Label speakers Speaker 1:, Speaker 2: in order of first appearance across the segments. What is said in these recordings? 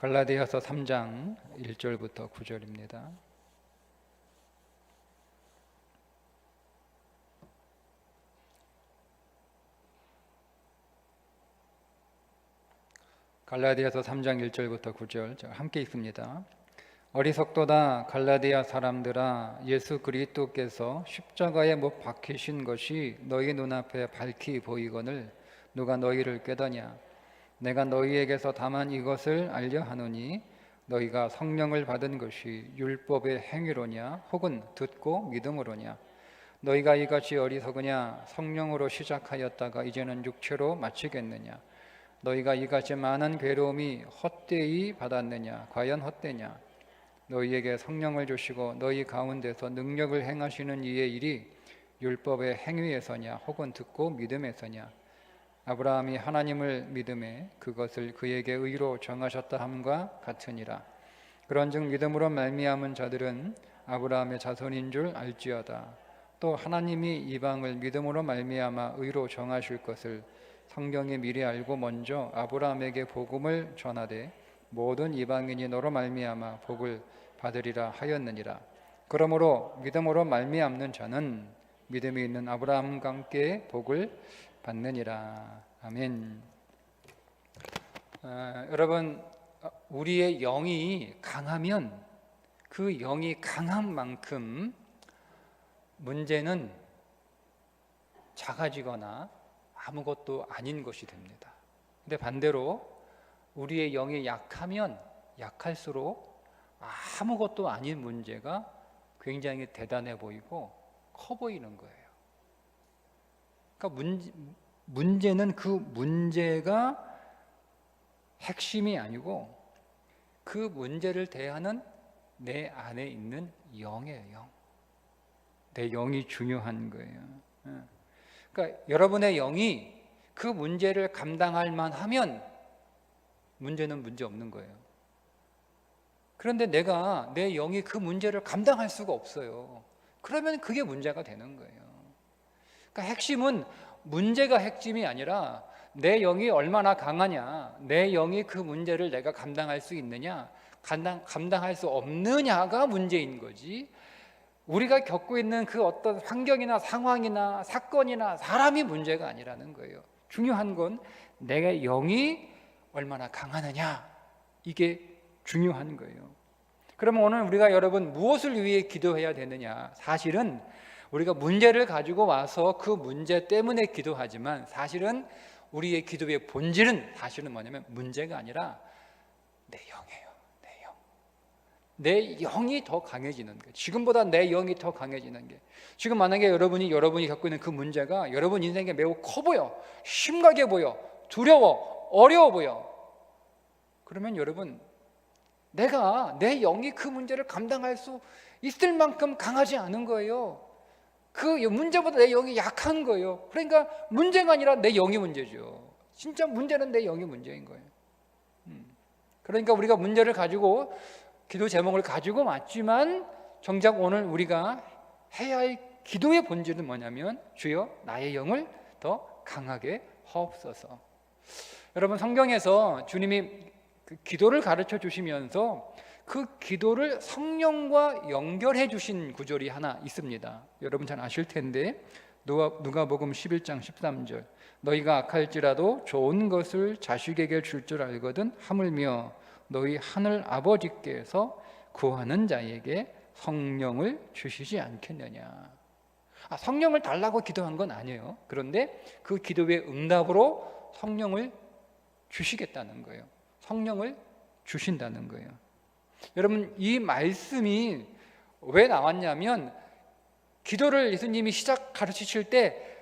Speaker 1: 갈라디아서 3장 1절부터 9절입니다. 갈라디아서 3장 1절부터 9절 함께 읽습니다. 어리석도다 갈라디아 사람들아, 예수 그리스도께서 십자가에 못 박히신 것이 너희 눈앞에 밝히 보이거늘 누가 너희를 꾀더냐. 내가 너희에게서 다만 이것을 알려 하노니 너희가 성령을 받은 것이 율법의 행위로냐 혹은 듣고 믿음으로냐. 너희가 이같이 어리석으냐. 성령으로 시작하였다가 이제는 육체로 마치겠느냐. 너희가 이같이 많은 괴로움이 헛되이 받았느냐. 과연 헛되냐. 너희에게 성령을 주시고 너희 가운데서 능력을 행하시는 이의 일이 율법의 행위에서냐 혹은 듣고 믿음에서냐. 아브라함이 하나님을 믿음에 그것을 그에게 의로 정하셨다 함과 같으니라. 그런즉 믿음으로 말미암은 자들은 아브라함의 자손인 줄 알지어다. 또 하나님이 이방을 믿음으로 말미암아 의로 정하실 것을 성경이 미리 알고 먼저 아브라함에게 복음을 전하되 모든 이방인이 너로 말미암아 복을 받으리라 하였느니라. 그러므로 믿음으로 말미암는 자는 믿음이 있는 아브라함과 함께 복을 받느니라. 아멘. 여러분, 우리의 영이 강하면 그 영이 강한 만큼 문제는 작아지거나 아무것도 아닌 것이 됩니다. 근데 반대로 우리의 영이 약하면 약할수록 아무것도 아닌 문제가 굉장히 대단해 보이고 커 보이는 거예요. 그러니까 문제는 그 문제가 핵심이 아니고 그 문제를 대하는 내 안에 있는 영이에요. 영. 내 영이 중요한 거예요. 그러니까 여러분의 영이 그 문제를 감당할 만하면 문제는 문제 없는 거예요. 그런데 내 영이 그 문제를 감당할 수가 없어요. 그러면 그게 문제가 되는 거예요. 그러니까 핵심은 문제가 핵심이 아니라 내 영이 얼마나 강하냐, 내 영이 그 문제를 내가 감당할 수 있느냐, 감당할 수 없느냐가 문제인 거지, 우리가 겪고 있는 그 어떤 환경이나 상황이나 사건이나 사람이 문제가 아니라는 거예요. 중요한 건 내 영이 얼마나 강하느냐, 이게 중요한 거예요. 그러면 오늘 우리가 여러분 무엇을 위해 기도해야 되느냐? 사실은 우리가 문제를 가지고 와서 그 문제 때문에 기도하지만 사실은 우리의 기도의 본질은 사실은 뭐냐면 문제가 아니라 내 영이에요. 내 영. 내 영이 더 강해지는 거예요. 지금보다 내 영이 더 강해지는 게, 지금 만약에 여러분이 겪고 있는 그 문제가 여러분 인생에 매우 커 보여, 심각해 보여, 두려워, 어려워 보여. 그러면 여러분, 내 영이 그 문제를 감당할 수 있을 만큼 강하지 않은 거예요. 그 문제보다 내 영이 약한 거예요. 그러니까 문제가 아니라 내 영이 문제죠. 진짜 문제는 내 영이 문제인 거예요. 그러니까 우리가 문제를 가지고 기도 제목을 가지고 왔지만 정작 오늘 우리가 해야 할 기도의 본질은 뭐냐면 주여 나의 영을 더 강하게 하옵소서. 여러분, 성경에서 주님이 그 기도를 가르쳐 주시면서 그 기도를 성령과 연결해 주신 구절이 하나 있습니다. 여러분 잘 아실 텐데 누가복음 11장 13절, 너희가 악할지라도 좋은 것을 자식에게 줄 줄 알거든 하물며 너희 하늘 아버지께서 구하는 자에게 성령을 주시지 않겠느냐. 성령을 달라고 기도한 건 아니에요. 그런데 그 기도의 응답으로 성령을 주시겠다는 거예요. 성령을 주신다는 거예요. 여러분, 이 말씀이 왜 나왔냐면 기도를 예수님이 가르치실 때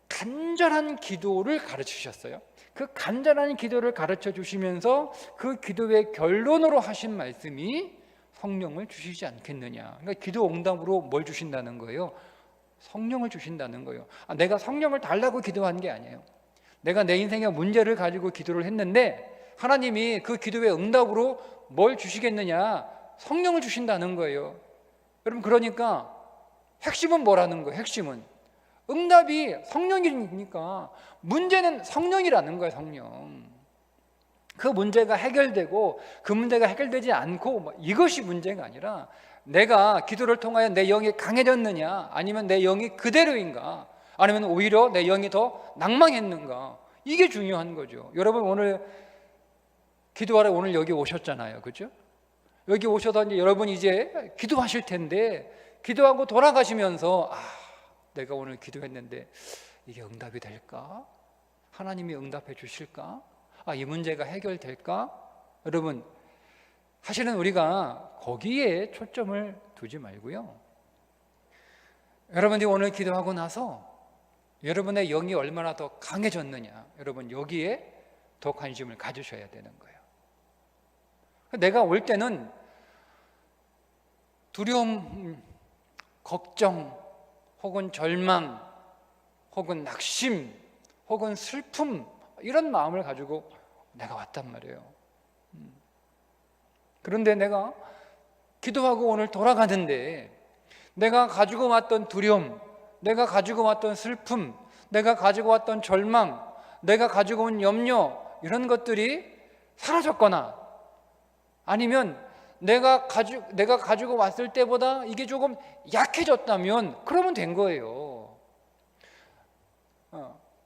Speaker 1: 간절한 기도를 가르치셨어요. 그 간절한 기도를 가르쳐 주시면서 그 기도의 결론으로 하신 말씀이 성령을 주시지 않겠느냐. 그러니까 기도 응답으로 뭘 주신다는 거예요? 성령을 주신다는 거예요. 내가 성령을 달라고 기도한 게 아니에요. 내가 내 인생의 문제를 가지고 기도를 했는데 하나님이 그 기도의 응답으로 뭘 주시겠느냐? 성령을 주신다는 거예요. 여러분, 그러니까 핵심은 뭐라는 거예요? 핵심은 응답이 성령이니까 문제는 성령이라는 거예요. 성령. 그 문제가 해결되고 그 문제가 해결되지 않고 뭐 이것이 문제가 아니라 내가 기도를 통하여 내 영이 강해졌느냐, 아니면 내 영이 그대로인가, 아니면 오히려 내 영이 더 낭망했는가, 이게 중요한 거죠. 여러분 오늘 기도하러 오늘 여기 오셨잖아요, 그렇죠? 여기 오셔서 이제 여러분 이제 기도하실 텐데, 기도하고 돌아가시면서 내가 오늘 기도했는데 이게 응답이 될까? 하나님이 응답해 주실까? 이 문제가 해결될까? 여러분 사실은 우리가 거기에 초점을 두지 말고요, 여러분들이 오늘 기도하고 나서 여러분의 영이 얼마나 더 강해졌느냐, 여러분 여기에 더 관심을 가지셔야 되는 거예요. 내가 올 때는 두려움, 걱정, 혹은 절망, 혹은 낙심, 혹은 슬픔, 이런 마음을 가지고 내가 왔단 말이에요. 그런데 내가 기도하고 오늘 돌아가는데 내가 가지고 왔던 두려움, 내가 가지고 왔던 슬픔, 내가 가지고 왔던 절망, 내가 가지고 온 염려, 이런 것들이 사라졌거나, 아니면 내가 가지고 왔을 때보다 이게 조금 약해졌다면 그러면 된 거예요.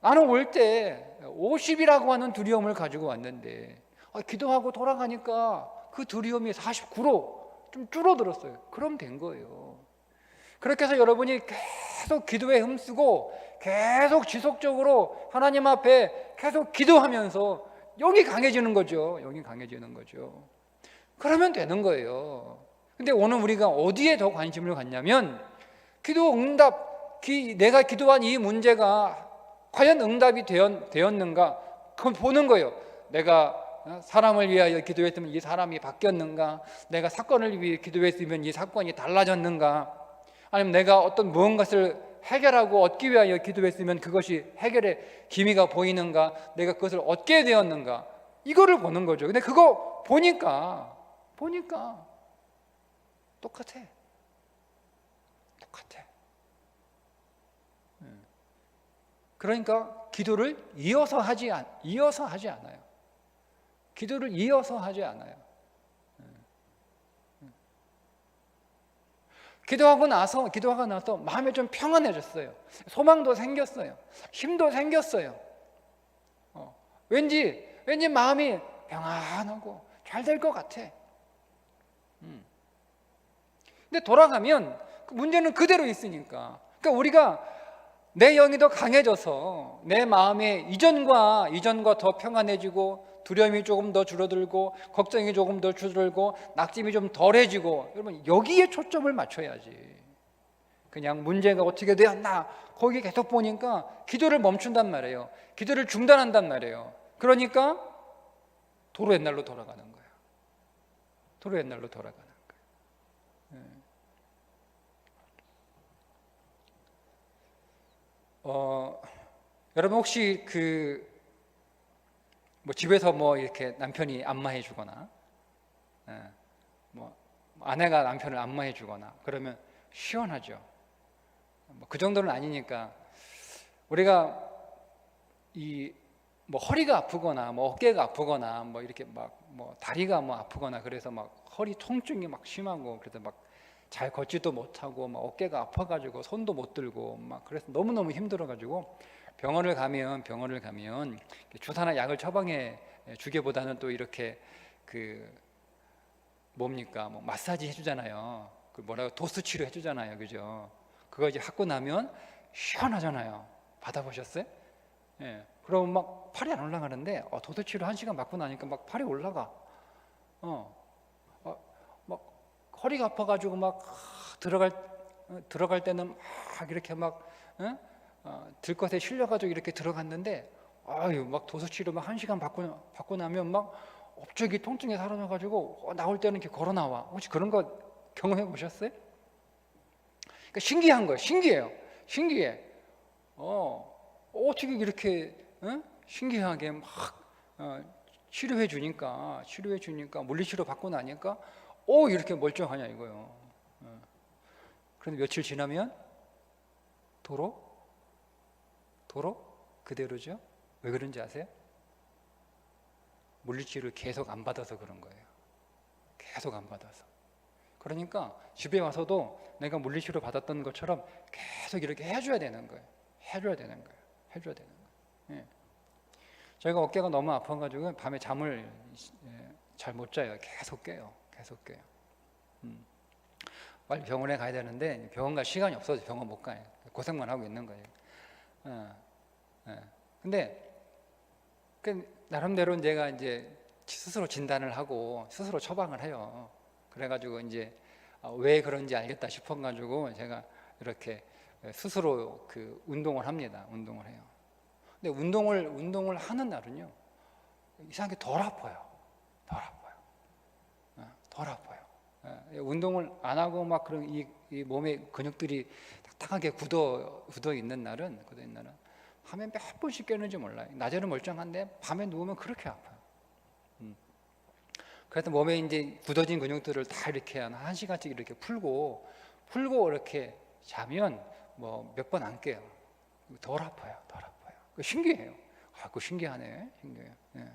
Speaker 1: 나는 올 때 50이라고 하는 두려움을 가지고 왔는데 기도하고 돌아가니까 그 두려움이 49로 좀 줄어들었어요. 그럼 된 거예요. 그렇게 해서 여러분이 계속 기도에 힘쓰고 계속 지속적으로 하나님 앞에 계속 기도하면서 영이 강해지는 거죠. 영이 강해지는 거죠. 그러면 되는 거예요. 근데 오늘 우리가 어디에 더 관심을 갖냐면, 기도 응답, 내가 기도한 이 문제가 과연 응답이 되었는가, 그걸 보는 거예요. 내가 사람을 위하여 기도했으면 이 사람이 바뀌었는가, 내가 사건을 위해 기도했으면 이 사건이 달라졌는가, 아니면 내가 어떤 무언가를 해결하고 얻기 위하여 기도했으면 그것이 해결의 기미가 보이는가, 내가 그것을 얻게 되었는가, 이거를 보는 거죠. 근데 그거 보니까 똑같아. 그러니까 기도를 이어서 하지 않아요. 기도를 이어서 하지 않아요. 기도하고 나서 마음이 좀 평안해졌어요. 소망도 생겼어요. 힘도 생겼어요. 왠지 마음이 평안하고 잘 될 것 같아. 근데 돌아가면 문제는 그대로 있으니까. 그러니까 우리가 내 영이 더 강해져서 내 마음에 이전과 더 평안해지고, 두려움이 조금 더 줄어들고, 걱정이 조금 더 줄어들고, 낙심이 좀 덜해지고, 여러분 여기에 초점을 맞춰야지. 그냥 문제가 어떻게 되었나 거기 계속 보니까 기도를 멈춘단 말이에요. 기도를 중단한단 말이에요. 그러니까 도로 옛날로 돌아가는 거예요. 여러분 혹시 집에서 이렇게 남편이 안마해 주거나, 아내가 남편을 안마해 주거나 그러면 시원하죠. 그 정도는 아니니까 우리가 허리가 아프거나 어깨가 아프거나 이렇게 다리가 아프거나 그래서 허리 통증이 심하고, 그래서 잘 걷지도 못하고 어깨가 아파가지고 손도 못 들고 그래서 너무너무 힘들어가지고 병원을 가면 주사나 약을 처방해 주기보다는 또 이렇게 마사지 해주잖아요. 도수 치료 해주잖아요, 그죠? 그거 이제 하고 나면 시원하잖아요. 받아보셨어요? 예. 그럼 팔이 안 올라가는데 도수 치료 1시간 받고 나니까 팔이 올라가. 허리가 아파가지고 들어갈 때는 이렇게 들것에 실려가지고 이렇게 들어갔는데, 도수 치료 1시간 받고 나면 업적이 통증이 사라져가지고 나올 때는 이렇게 걸어 나와. 혹시 그런 거 경험해 보셨어요? 그러니까 신기한 거예요. 신기해. 어떻게 이렇게 신기하게 치료해 주니까 물리치료 받고 나니까 이렇게 멀쩡하냐 이거요. 그런데 며칠 지나면 도로 그대로죠. 왜 그런지 아세요? 물리치료를 계속 안 받아서 그런 거예요. 계속 안 받아서. 그러니까 집에 와서도 내가 물리치료 받았던 것처럼 계속 이렇게 해줘야 되는 거예요. 해줘야 되는 거예요. 예. 저희가 어깨가 너무 아파가지고 밤에 잠을 잘 못 자요. 계속 깨요. 빨리 병원에 가야 되는데 병원 갈 시간이 없어서 병원 못 가요. 고생만 하고 있는 거예요. 근데 나름대로 제가 이제 스스로 진단을 하고 스스로 처방을 해요. 그래가지고 이제 왜 그런지 알겠다 싶어가지고 제가 이렇게 스스로 그 운동을 합니다. 운동을 해요. 근데 운동을 하는 날은요 이상하게 덜 아파요. 운동을 안 하고 막 그런 이 몸의 근육들이 딱딱하게 굳어 있는 날은 밤에 몇 번씩 깨는지 몰라요. 낮에는 멀쩡한데 밤에 누우면 그렇게 아파요. 그래서 몸에 이제 굳어진 근육들을 다 이렇게 한 시간씩 이렇게 풀고 이렇게 자면 뭐 몇 번 안 깨요. 덜 아파요. 신기해요. 그거 신기하네. 예.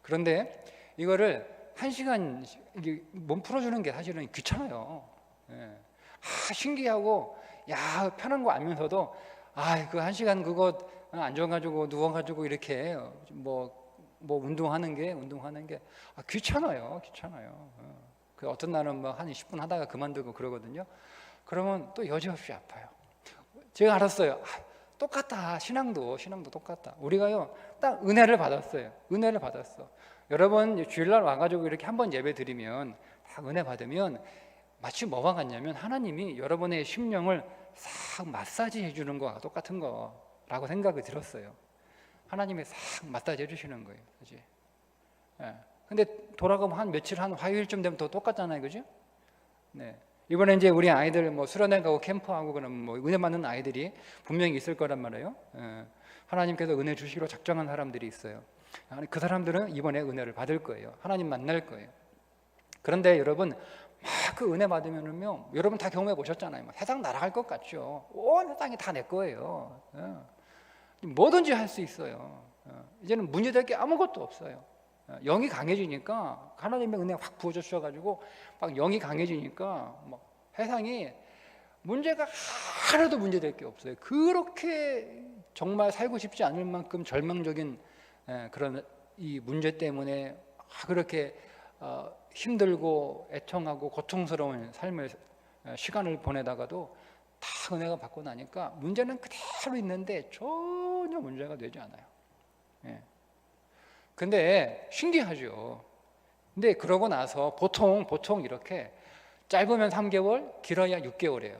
Speaker 1: 그런데 이거를 한 시간 몸 풀어주는 게 사실은 귀찮아요. 예. 신기하고 편한 거 알면서도 그 한 시간 그거 앉아가지고 누워가지고 이렇게 뭐 운동하는 게 귀찮아요. 그 어떤 날은 뭐 한 20분 하다가 그만두고 그러거든요. 그러면 또 여지없이 아파요. 제가 알았어요. 똑같다. 신앙도 똑같다. 우리가요 딱 은혜를 받았어요. 여러분 주일날 와가지고 이렇게 한번 예배 드리면 딱 은혜 받으면 마치 뭐와 같냐면 하나님이 여러분의 심령을 싹 마사지 해주는 거와 똑같은 거라고 생각이 들었어요. 하나님이 싹 마사지 해주시는 거예요. 그지? 근데 돌아가면 한 며칠 한 화요일쯤 되면 또 똑같잖아요. 그죠? 네. 이번에 이제 우리 아이들 뭐 수련회 가고 캠프하고 그러면 뭐 은혜 받는 아이들이 분명히 있을 거란 말이에요. 하나님께서 은혜 주시기로 작정한 사람들이 있어요. 그 사람들은 이번에 은혜를 받을 거예요. 하나님 만날 거예요. 그런데 여러분 막 그 은혜 받으면은요, 여러분 다 경험해 보셨잖아요. 세상 날아갈 것 같죠. 온 세상이 다 내 거예요. 뭐든지 할 수 있어요. 이제는 문제될 게 아무것도 없어요. 영이 강해지니까 하나님의 은혜 확 부어져 주셔가지고 막 영이 강해지니까 막 세상이 문제가 하나도 문제될 게 없어요. 그렇게 정말 살고 싶지 않을 만큼 절망적인 그런 이 문제 때문에 그렇게 힘들고 애통하고 고통스러운 삶을 시간을 보내다가도 다 은혜가 받고 나니까 문제는 그대로 있는데 전혀 문제가 되지 않아요. 근데 신기하죠. 근데 그러고 나서 보통 이렇게 짧으면 3개월, 길어야 6개월이에요.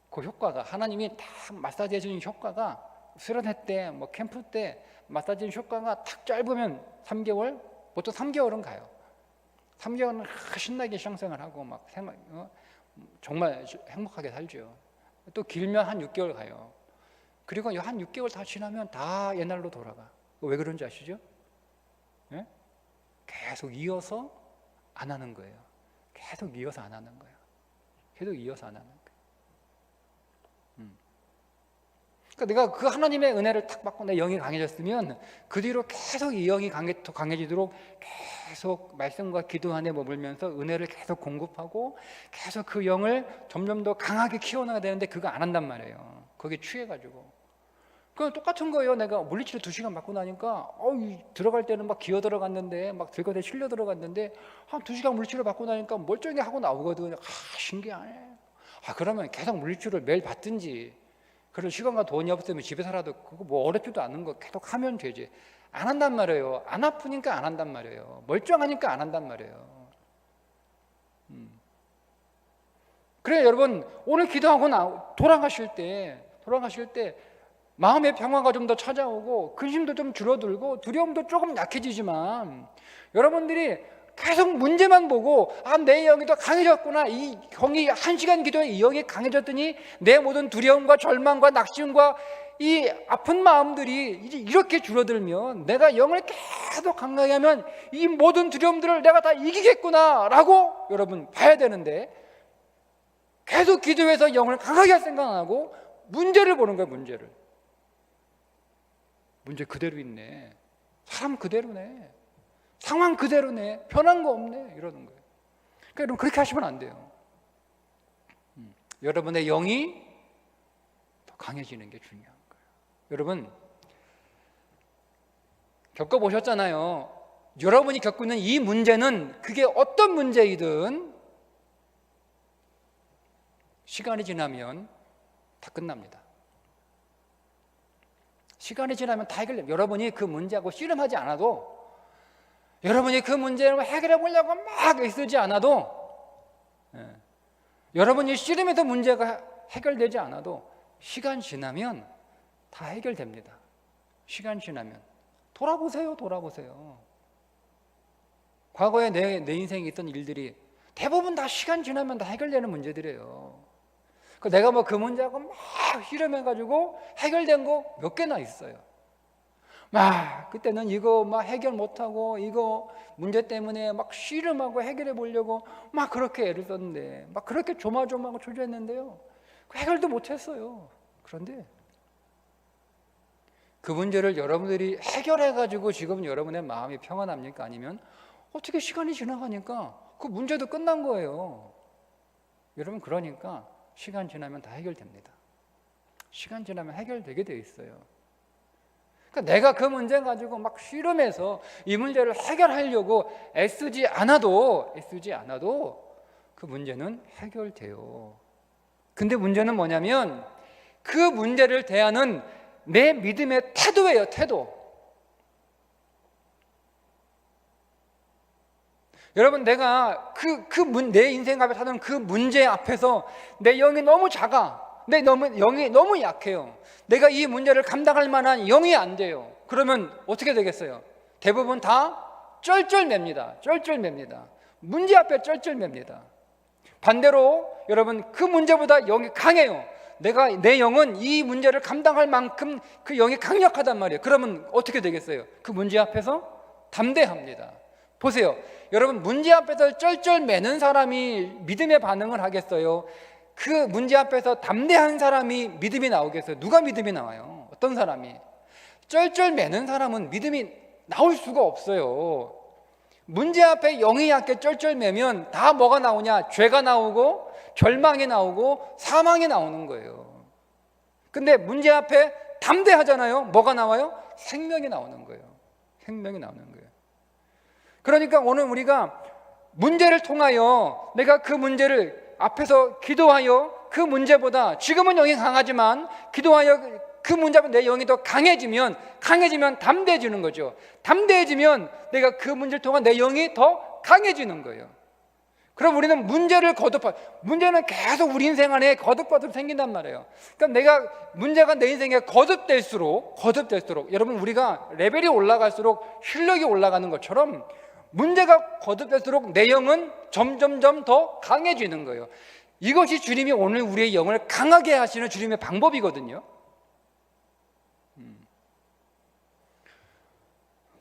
Speaker 1: 그 효과가 하나님이 다 마사지 해주는 효과가 수련회 때, 뭐 캠프 때 마사지 효과가 탁 짧으면 3개월, 보통 3개월은 가요. 3개월은 신나게 신앙생활 하고 막 정말 행복하게 살죠. 또 길면 한 6개월 가요. 그리고 한 6개월 다 지나면 다 옛날로 돌아가. 왜 그런지 아시죠? 네? 계속 이어서 안 하는 거예요. 계속 이어서 안 하는 거예요. 그러니까 내가 그 하나님의 은혜를 탁 받고 내 영이 강해졌으면 그 뒤로 계속 이 영이 강해지도록 계속 말씀과 기도 안에 머물면서 은혜를 계속 공급하고 계속 그 영을 점점 더 강하게 키워나가야 되는데 그거 안 한단 말이에요. 거기에 취해가지고. 그건 똑같은 거예요. 내가 물리치료 2시간 받고 나니까 들어갈 때는 막 기어 들어갔는데 막 들거대 실려 들어갔는데 한 2시간 물리치료 받고 나니까 멀쩡히 하고 나오거든. 신기하네. 그러면 계속 물리치료를 매일 받든지 그런 시간과 돈이 없으면 집에서라도 그거 뭐 어렵지도 않은 거 계속 하면 되지. 안 한단 말이에요. 안 아프니까 안 한단 말이에요. 멀쩡하니까 안 한단 말이에요. 그래 여러분 오늘 기도하고 돌아가실 때 마음의 평화가 좀 더 찾아오고 근심도 좀 줄어들고 두려움도 조금 약해지지만 여러분들이 계속 문제만 보고 내 영이 더 강해졌구나. 이 영이 1시간 기도에 이 영이 강해졌더니 내 모든 두려움과 절망과 낙심과 이 아픈 마음들이 이렇게 줄어들면 내가 영을 계속 강하게 하면 이 모든 두려움들을 내가 다 이기겠구나 라고 여러분 봐야 되는데 계속 기도해서 영을 강하게 할 생각 안 하고 문제를 보는 거예요. 문제 그대로 있네. 사람 그대로네. 상황 그대로네. 변한 거 없네. 이러는 거예요. 그러니까 여러분 그렇게 하시면 안 돼요. 여러분의 영이 더 강해지는 게 중요한 거예요. 여러분 겪어보셨잖아요. 여러분이 겪고 있는 이 문제는 그게 어떤 문제이든 시간이 지나면 다 끝납니다. 시간이 지나면 다 해결됩니다. 여러분이 그 문제하고 씨름하지 않아도, 여러분이 그 문제를 해결해 보려고 막 애쓰지 않아도, 여러분이 씨름해서 문제가 해결되지 않아도 시간 지나면 다 해결됩니다. 시간 지나면 돌아보세요. 과거에 내 인생에 있던 일들이 대부분 다 시간 지나면 다 해결되는 문제들이에요. 내가 뭐 그 문제하고 막 씨름해가지고 해결된 거 몇 개나 있어요. 막 그때는 이거 막 해결 못하고 이거 문제 때문에 막 씨름하고 해결해 보려고 막 그렇게 애를 썼는데, 막 그렇게 조마조마하고 초조했는데요, 해결도 못했어요. 그런데 그 문제를 여러분들이 해결해가지고 지금 여러분의 마음이 평안합니까? 아니면 어떻게 시간이 지나가니까 그 문제도 끝난 거예요. 여러분, 그러니까 시간 지나면 다 해결됩니다. 시간 지나면 해결되게 돼 있어요. 그러니까 내가 그 문제 가지고 막 씨름해서 이 문제를 해결하려고 애쓰지 않아도 그 문제는 해결돼요. 근데 문제는 뭐냐면 그 문제를 대하는 내 믿음의 태도예요. 태도. 여러분, 내가 내 인생 앞에 사는 그 문제 앞에서 내 영이 너무 작아, 내 영이 너무 약해요, 내가 이 문제를 감당할 만한 영이 안 돼요. 그러면 어떻게 되겠어요? 대부분 다 쩔쩔맵니다. 문제 앞에 쩔쩔맵니다. 반대로 여러분, 그 문제보다 영이 강해요. 내 영은 이 문제를 감당할 만큼 그 영이 강력하단 말이에요. 그러면 어떻게 되겠어요? 그 문제 앞에서 담대합니다. 보세요, 여러분, 문제 앞에서 쩔쩔매는 사람이 믿음의 반응을 하겠어요? 그 문제 앞에서 담대한 사람이 믿음이 나오겠어요? 누가 믿음이 나와요? 어떤 사람이? 쩔쩔매는 사람은 믿음이 나올 수가 없어요. 문제 앞에 영이 약게 쩔쩔매면 다 뭐가 나오냐? 죄가 나오고 절망이 나오고 사망이 나오는 거예요. 근데 문제 앞에 담대하잖아요. 뭐가 나와요? 생명이 나오는 거예요. 생명이 나오는 거예요. 그러니까 오늘 우리가 문제를 통하여 내가 그 문제를 앞에서 기도하여 그 문제보다, 지금은 영이 강하지만 기도하여 그 문제 앞에 내 영이 더 강해지면 담대해지는 거죠. 담대해지면 내가 그 문제를 통한 내 영이 더 강해지는 거예요. 그럼 우리는 문제는 계속 우리 인생 안에 거듭거듭 생긴단 말이에요. 그러니까 문제가 내 인생에 거듭될수록 여러분, 우리가 레벨이 올라갈수록 실력이 올라가는 것처럼 문제가 거듭될수록 내 영은 점점점 더 강해지는 거예요. 이것이 주님이 오늘 우리의 영을 강하게 하시는 주님의 방법이거든요.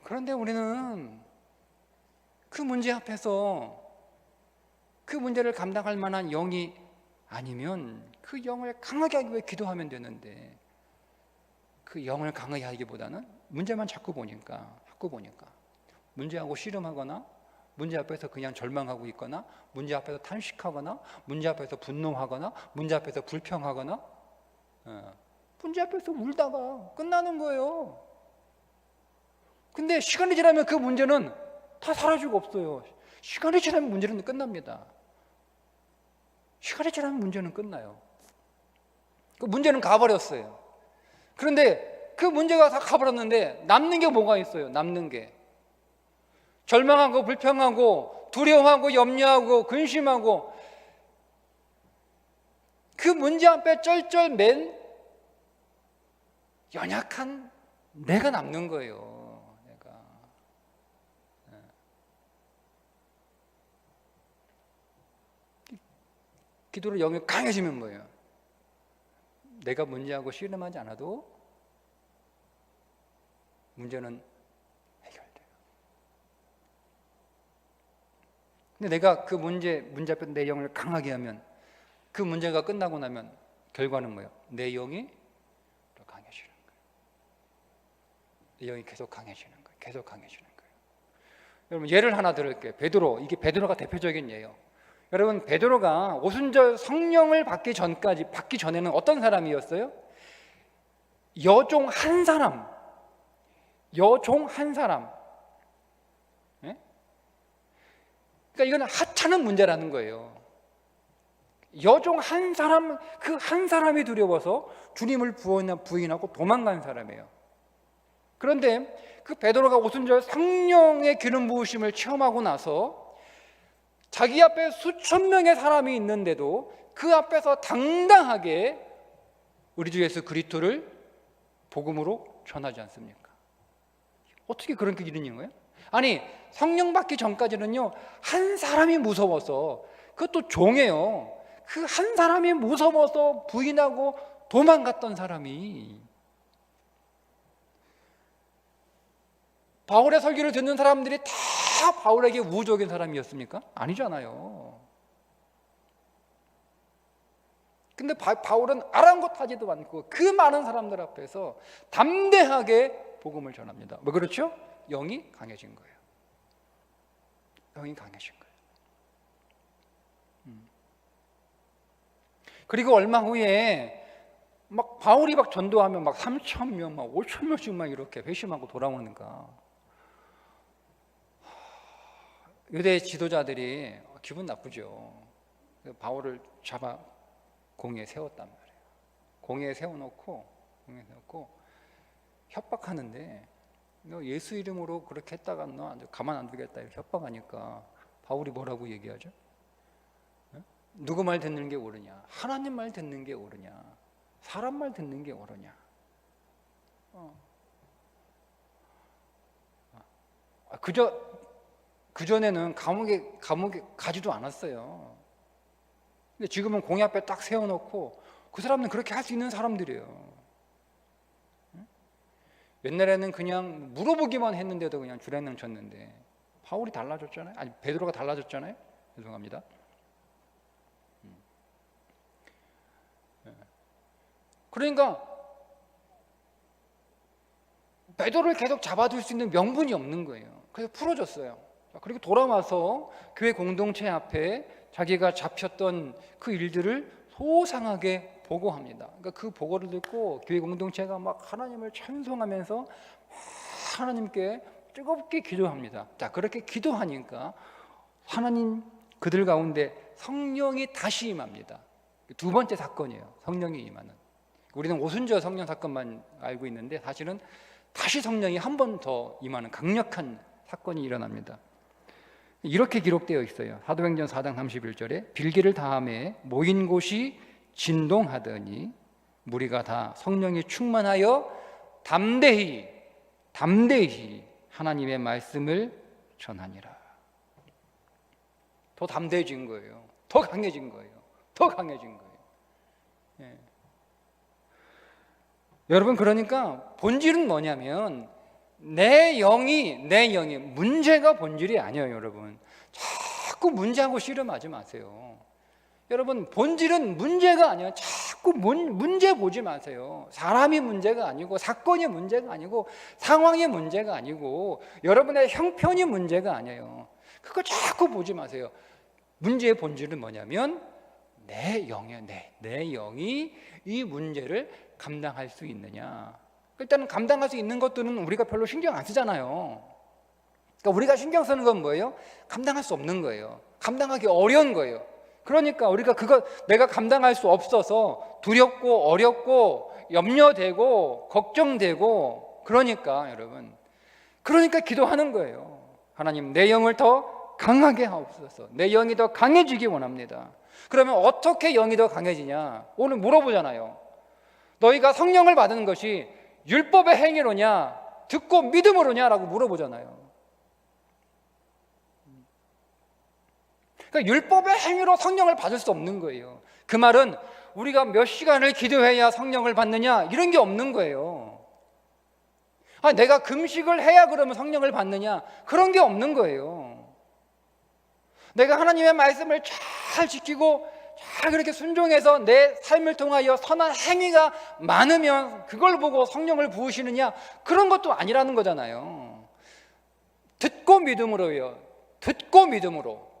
Speaker 1: 그런데 우리는 그 문제 앞에서 그 문제를 감당할 만한 영이 아니면 그 영을 강하게 하기 위해 기도하면 되는데, 그 영을 강하게 하기보다는 문제만 자꾸 보니까 문제하고 씨름하거나, 문제 앞에서 그냥 절망하고 있거나, 문제 앞에서 탄식하거나, 문제 앞에서 분노하거나, 문제 앞에서 불평하거나, 문제 앞에서 울다가 끝나는 거예요. 근데 시간이 지나면 그 문제는 다 사라지고 없어요. 시간이 지나면 문제는 끝납니다. 시간이 지나면 문제는 끝나요. 그 문제는 가버렸어요. 그런데 그 문제가 다 가버렸는데 남는 게 뭐가 있어요? 남는 게 절망하고 불평하고 두려워하고 염려하고 근심하고 그 문제 앞에 쩔쩔맨 연약한 내가 남는 거예요. 기도를 영이 강해지면 뭐예요? 내가 문제하고 씨름하지 않아도 문제는 해결돼요. 근데 내가 그 문제 앞에 내 영을 강하게 하면, 그 문제가 끝나고 나면 결과는 뭐예요? 내 영이 더 강해지는 거예요. 내 영이 계속 강해지는 거예요. 여러분 예를 하나 들을게요. 베드로, 이게 베드로가 대표적인 예예요. 여러분 베드로가 오순절 성령을 받기 전에는 어떤 사람이었어요? 여종 한 사람. 예? 그러니까 이건 하찮은 문제라는 거예요. 여종 한 사람, 그 한 사람이 두려워서 주님을 부인하고 도망간 사람이에요. 그런데 그 베드로가 오순절 성령의 기름 부으심을 체험하고 나서 자기 앞에 수천 명의 사람이 있는데도 그 앞에서 당당하게 우리 주 예수 그리스도를 복음으로 전하지 않습니까? 어떻게 그렇게 이르는 거예요? 아니 성령 받기 전까지는요 한 사람이 무서워서, 그것도 종이에요. 그 한 사람이 무서워서 부인하고 도망갔던 사람이 바울의 설교를 듣는 사람들이 다 바울에게 우호적인 사람이었습니까? 아니잖아요. 근데 바울은 아랑곳하지도 않고 그 많은 사람들 앞에서 담대하게 복음을 전합니다. 왜 그렇죠? 영이 강해진 거예요. 영이 강해진 거예요. 그리고 얼마 후에 막 바울이 막 전도하면 막 3,000명, 막 5,000명씩 막 이렇게 회심하고 돌아오니까 유대 지도자들이 기분 나쁘죠. 바울을 잡아 공에 세웠단 말이에요. 공에 세워놓고 협박하는데, 너 예수 이름으로 그렇게 했다가 너 가만 안 두겠다 이렇게 협박하니까 바울이 뭐라고 얘기하죠? 누구 말 듣는 게 옳으냐? 하나님 말 듣는 게 옳으냐? 사람 말 듣는 게 옳으냐? 그전에는 감옥에 가지도 않았어요. 근데 지금은 공의 앞에 딱 세워놓고 그 사람은 그렇게 할 수 있는 사람들이에요. 옛날에는 그냥 물어보기만 했는데도 그냥 주랭랑 쳤는데 바울이 달라졌잖아요. 아니 베드로가 달라졌잖아요. 죄송합니다. 그러니까 베드로를 계속 잡아둘 수 있는 명분이 없는 거예요. 그래서 풀어줬어요. 그리고 돌아와서 교회 공동체 앞에 자기가 잡혔던 그 일들을 소상하게 보고합니다. 그러니까 그 보고를 듣고 교회 공동체가 막 하나님을 찬송하면서 하나님께 뜨겁게 기도합니다. 자, 그렇게 기도하니까 하나님 그들 가운데 성령이 다시 임합니다. 두 번째 사건이에요. 성령이 임하는. 우리는 오순절 성령 사건만 알고 있는데 사실은 다시 성령이 한 번 더 임하는 강력한 사건이 일어납니다. 이렇게 기록되어 있어요. 사도행전 4장 31절에 빌기를 다함에 모인 곳이 진동하더니 무리가 다 성령이 충만하여 담대히 하나님의 말씀을 전하니라. 더 담대해진 거예요. 더 강해진 거예요. 예. 여러분, 그러니까 본질은 뭐냐면 내 영이 문제가 본질이 아니에요. 여러분, 자꾸 문제하고 씨름하지 마세요. 여러분, 본질은 문제가 아니에요. 자꾸 문제 보지 마세요. 사람이 문제가 아니고, 사건이 문제가 아니고, 상황이 문제가 아니고, 여러분의 형편이 문제가 아니에요. 그거 자꾸 보지 마세요. 문제의 본질은 뭐냐면 내 영이 이 문제를 감당할 수 있느냐. 일단은 감당할 수 있는 것들은 우리가 별로 신경 안 쓰잖아요. 그러니까 우리가 신경 쓰는 건 뭐예요? 감당할 수 없는 거예요. 감당하기 어려운 거예요. 그러니까 우리가 내가 감당할 수 없어서 두렵고 어렵고 염려되고 걱정되고, 그러니까 여러분, 기도하는 거예요. 하나님, 내 영을 더 강하게 하옵소서. 내 영이 더 강해지기 원합니다. 그러면 어떻게 영이 더 강해지냐? 오늘 물어보잖아요. 너희가 성령을 받은 것이 율법의 행위로냐, 듣고 믿음으로냐? 라고 물어보잖아요. 그러니까 율법의 행위로 성령을 받을 수 없는 거예요. 그 말은 우리가 몇 시간을 기도해야 성령을 받느냐, 이런 게 없는 거예요. 내가 금식을 해야 그러면 성령을 받느냐, 그런 게 없는 거예요. 내가 하나님의 말씀을 잘 지키고 잘 그렇게 순종해서 내 삶을 통하여 선한 행위가 많으면 그걸 보고 성령을 부으시느냐, 그런 것도 아니라는 거잖아요. 듣고 믿음으로요. 듣고 믿음으로.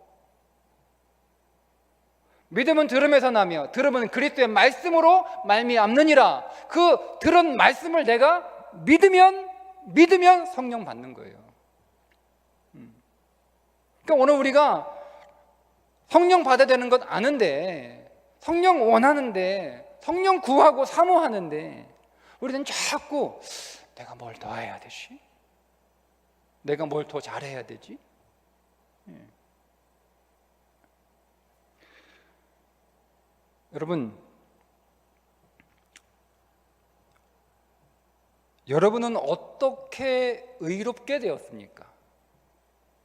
Speaker 1: 믿음은 들음에서 나며 들음은 그리스도의 말씀으로 말미암느니라. 그 들은 말씀을 내가 믿으면 성령 받는 거예요. 그러니까 오늘 우리가 성령 받아야 되는 건 아는데, 성령 원하는데, 성령 구하고 사모하는데, 우리는 자꾸 내가 뭘 더 해야 되지? 내가 뭘 더 잘해야 되지? 여러분은 어떻게 의롭게 되었습니까?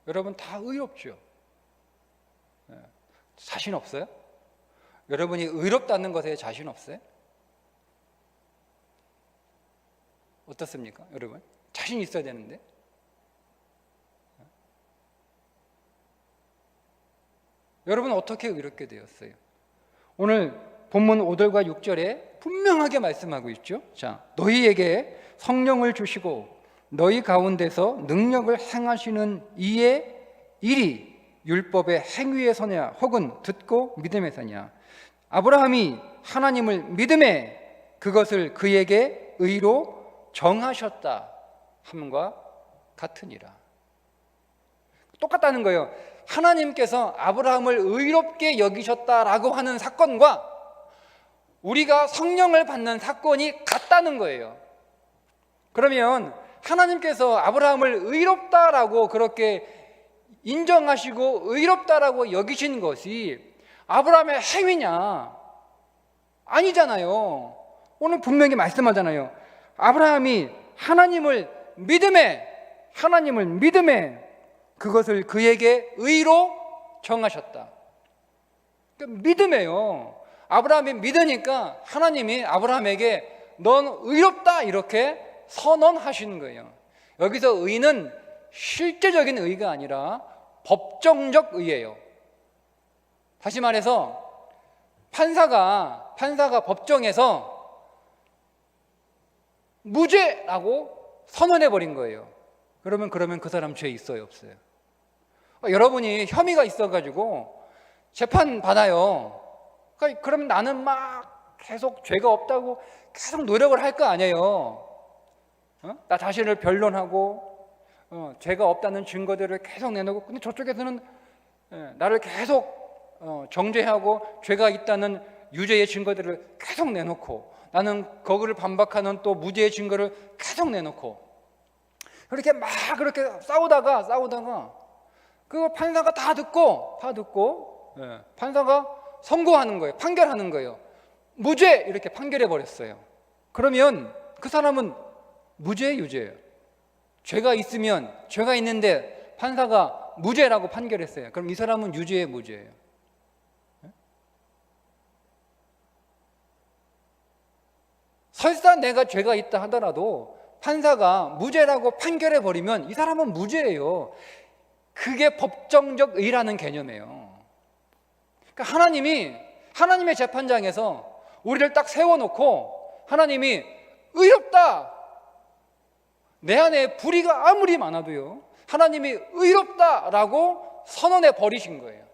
Speaker 1: 여러분 다 의롭죠? 자신 없어요? 여러분이 의롭다는 것에 자신 없어요? 어떻습니까? 여러분 자신 있어야 되는데. 여러분 어떻게 의롭게 되었어요? 오늘 본문 5절과 6절에 분명하게 말씀하고 있죠. 자, 너희에게 성령을 주시고 너희 가운데서 능력을 행하시는 이의 일이 율법의 행위에서냐 혹은 듣고 믿음에서냐. 아브라함이 하나님을 믿음에 그것을 그에게 의로 정하셨다 함과 같으니라. 똑같다는 거예요. 하나님께서 아브라함을 의롭게 여기셨다라고 하는 사건과 우리가 성령을 받는 사건이 같다는 거예요. 그러면 하나님께서 아브라함을 의롭다라고 그렇게 인정하시고 의롭다라고 여기신 것이 아브라함의 행위냐? 아니잖아요. 오늘 분명히 말씀하잖아요. 아브라함이 하나님을 믿음에 그것을 그에게 의로 정하셨다. 그러니까 믿음이에요. 아브라함이 믿으니까 하나님이 아브라함에게 넌 의롭다 이렇게 선언하시는 거예요. 여기서 의는 실제적인 의가 아니라 법정적 의예요. 다시 말해서 판사가 법정에서 무죄라고 선언해 버린 거예요. 그러면 그 사람 죄 있어요, 없어요? 여러분이 혐의가 있어가지고 재판 받아요. 그럼 나는 막 계속 죄가 없다고 계속 노력을 할 거 아니에요. 나 자신을 변론하고 죄가 없다는 증거들을 계속 내놓고, 근데 저쪽에서는 나를 계속 정죄하고 죄가 있다는 유죄의 증거들을 계속 내놓고, 나는 거기를 반박하는 또 무죄의 증거를 계속 내놓고, 그렇게 막 그렇게 싸우다가 그 판사가 다 듣고 판사가 선고하는 거예요. 판결하는 거예요. 무죄 이렇게 판결해 버렸어요. 그러면 그 사람은 무죄 유죄예요. 죄가 있는데 판사가 무죄라고 판결했어요. 그럼 이 사람은 유죄의 무죄예요. 설사 내가 죄가 있다 하더라도 판사가 무죄라고 판결해 버리면 이 사람은 무죄예요. 그게 법정적 의라는 개념이에요. 그러니까 하나님의 재판장에서 우리를 딱 세워놓고 하나님이 의롭다, 내 안에 불의가 아무리 많아도요, 하나님이 의롭다라고 선언해 버리신 거예요.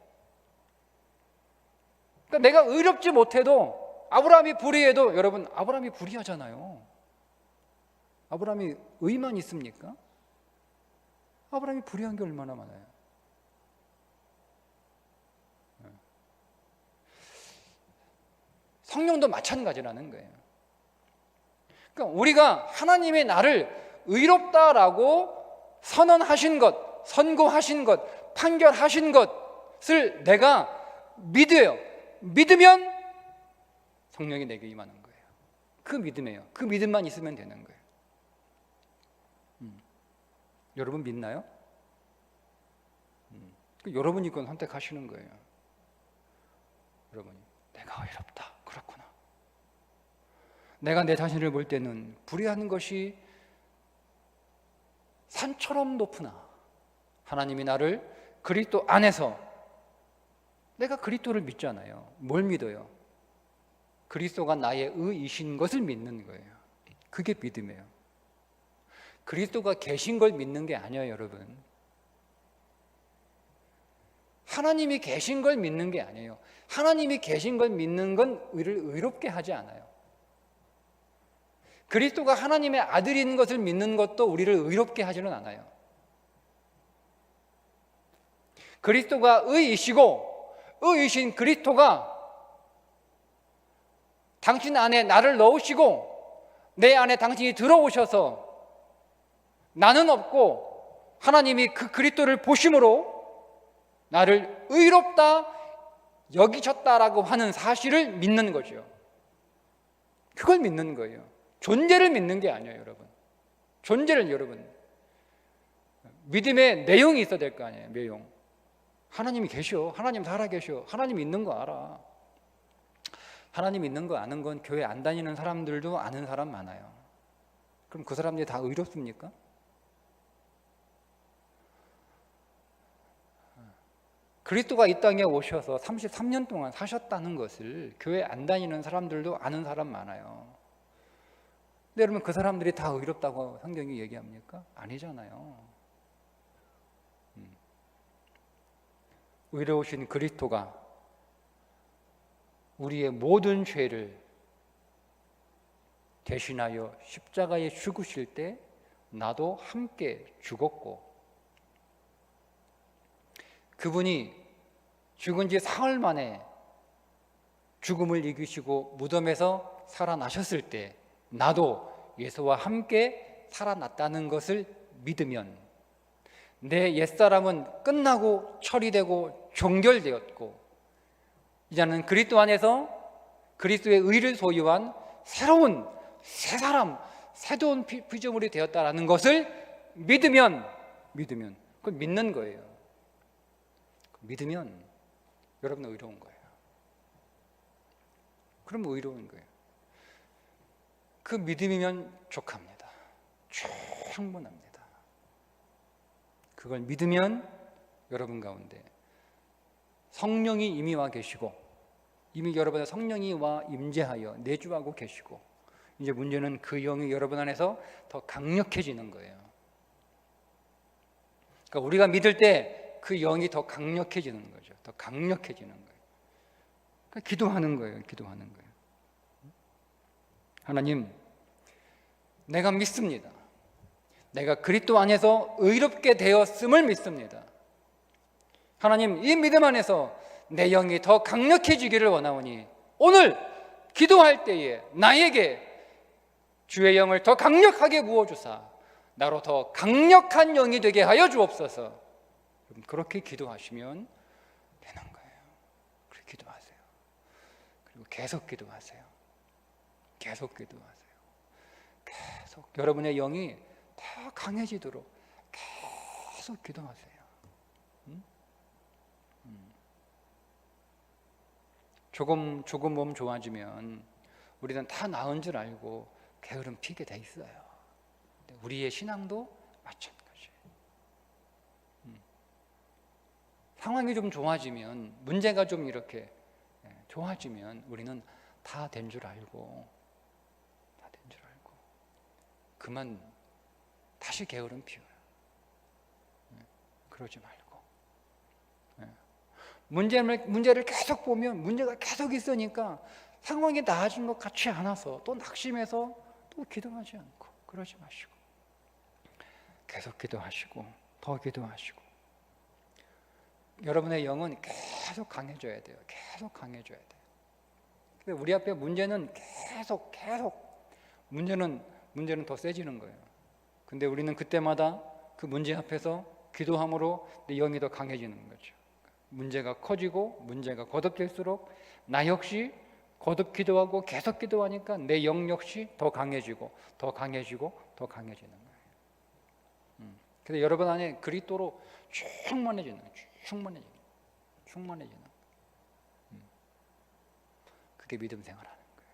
Speaker 1: 그러니까 내가 의롭지 못해도, 아브라함이 불의해도, 여러분 아브라함이 불의하잖아요. 아브라함이 의만 있습니까? 아브라함이 불의한 게 얼마나 많아요. 성령도 마찬가지라는 거예요. 그러니까 우리가 하나님이 나를 의롭다라고 선언하신 것, 선고하신 것, 판결하신 것을 내가 믿어요. 믿으면 성령이 내게 임하는 거예요. 그 믿음이에요. 그 믿음만 있으면 되는 거예요. 여러분 믿나요? 여러분이 그건 선택하시는 거예요. 여러분이 내가 의롭다. 그렇구나. 내가 내 자신을 볼 때는 불의하는 것이 산처럼 높으나 하나님이 나를 그리스도 안에서, 내가 그리스도를 믿잖아요. 뭘 믿어요? 그리스도가 나의 의이신 것을 믿는 거예요. 그게 믿음이에요. 그리스도가 계신 걸 믿는 게 아니에요, 여러분. 하나님이 계신 걸 믿는 게 아니에요. 하나님이 계신 걸 믿는 건 우리를 의롭게 하지 않아요. 그리스도가 하나님의 아들인 것을 믿는 것도 우리를 의롭게 하지는 않아요. 그리스도가 의이시고 의이신 그리스도가 당신 안에 나를 넣으시고 내 안에 당신이 들어오셔서 나는 없고 하나님이 그 그리스도를 보심으로 나를 의롭다 여기셨다라고 하는 사실을 믿는 거죠. 그걸 믿는 거예요. 존재를 믿는 게 아니에요, 여러분. 존재를 여러분. 믿음의 내용이 있어야 될 거 아니에요, 내용. 하나님이 계셔. 하나님 살아계셔. 하나님 있는 거 알아. 하나님 있는 거 아는 건 교회 안 다니는 사람들도 아는 사람 많아요. 그럼 그 사람들이 다 의롭습니까? 그리스도가 이 땅에 오셔서 33년 동안 사셨다는 것을 교회 안 다니는 사람들도 아는 사람 많아요. 근데 여러분 그 사람들이 다 의롭다고 성경이 얘기합니까? 아니잖아요. 의로우신 그리스도가 우리의 모든 죄를 대신하여 십자가에 죽으실 때 나도 함께 죽었고 그분이 죽은 지 사흘 만에 죽음을 이기시고 무덤에서 살아나셨을 때 나도 예수와 함께 살아났다는 것을 믿으면 내 옛사람은 끝나고 처리되고 종결되었고 이제는 그리스도 안에서 그리스도의 의를 소유한 새로운 새 사람, 새로운 피조물이 되었다라는 것을 믿으면 그걸 믿는 거예요. 믿으면 여러분은 의로운 거예요. 그럼 의로운 거예요. 그 믿음이면 족합니다. 충분합니다. 그걸 믿으면 여러분 가운데 성령이 이미 와 계시고 이미 여러분의 성령이 와 임재하여 내주하고 계시고 이제 문제는 그 영이 여러분 안에서 더 강력해지는 거예요. 그러니까 우리가 믿을 때 그 영이 더 강력해지는 거죠. 더 강력해지는 거예요. 그러니까 기도하는 거예요. 기도하는 거예요. 하나님, 내가 믿습니다. 내가 그리스도 안에서 의롭게 되었음을 믿습니다. 하나님, 이 믿음 안에서 내 영이 더 강력해지기를 원하오니 오늘 기도할 때에 나에게 주의 영을 더 강력하게 부어주사 나로 더 강력한 영이 되게 하여 주옵소서. 그렇게 기도하시면 되는 거예요. 그렇게 기도하세요. 그리고 계속 기도하세요. 계속 기도하세요. 계속 여러분의 영이 더 강해지도록 계속 기도하세요. 조금 몸 좋아지면 우리는 다 나은 줄 알고 게으름 피게 돼 있어요. 우리의 신앙도 마찬가지예요. 상황이 좀 좋아지면 문제가 좀 이렇게 좋아지면 우리는 다 된 줄 알고 그만 다시 게으름 피워요. 그러지 말고 문제를 계속 보면 문제가 계속 있으니까 상황이 나아진 것 같지 않아서 또 낙심해서 또 기도하지 않고 그러지 마시고 계속 기도하시고 더 기도하시고 여러분의 영은 계속 강해져야 돼요. 계속 강해져야 돼요. 근데 우리 앞에 문제는 계속 문제는 더 세지는 거예요. 근데 우리는 그때마다 그 문제 앞에서 기도함으로 내 영이 더 강해지는 거죠. 문제가 커지고 문제가 거듭될수록 나 역시 거듭 기도하고 계속 기도하니까 내 영 역시 더 강해지고 더 강해지고 더 강해지는 거예요. 그래서 여러분 안에 그리스도로 충만해지는 그게 믿음 생활하는 거예요.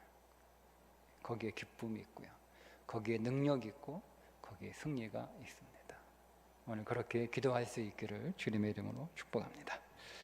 Speaker 1: 거기에 기쁨이 있고요. 거기에 능력이 있고 거기에 승리가 있습니다. 오늘 그렇게 기도할 수 있기를 주님의 이름으로 축복합니다.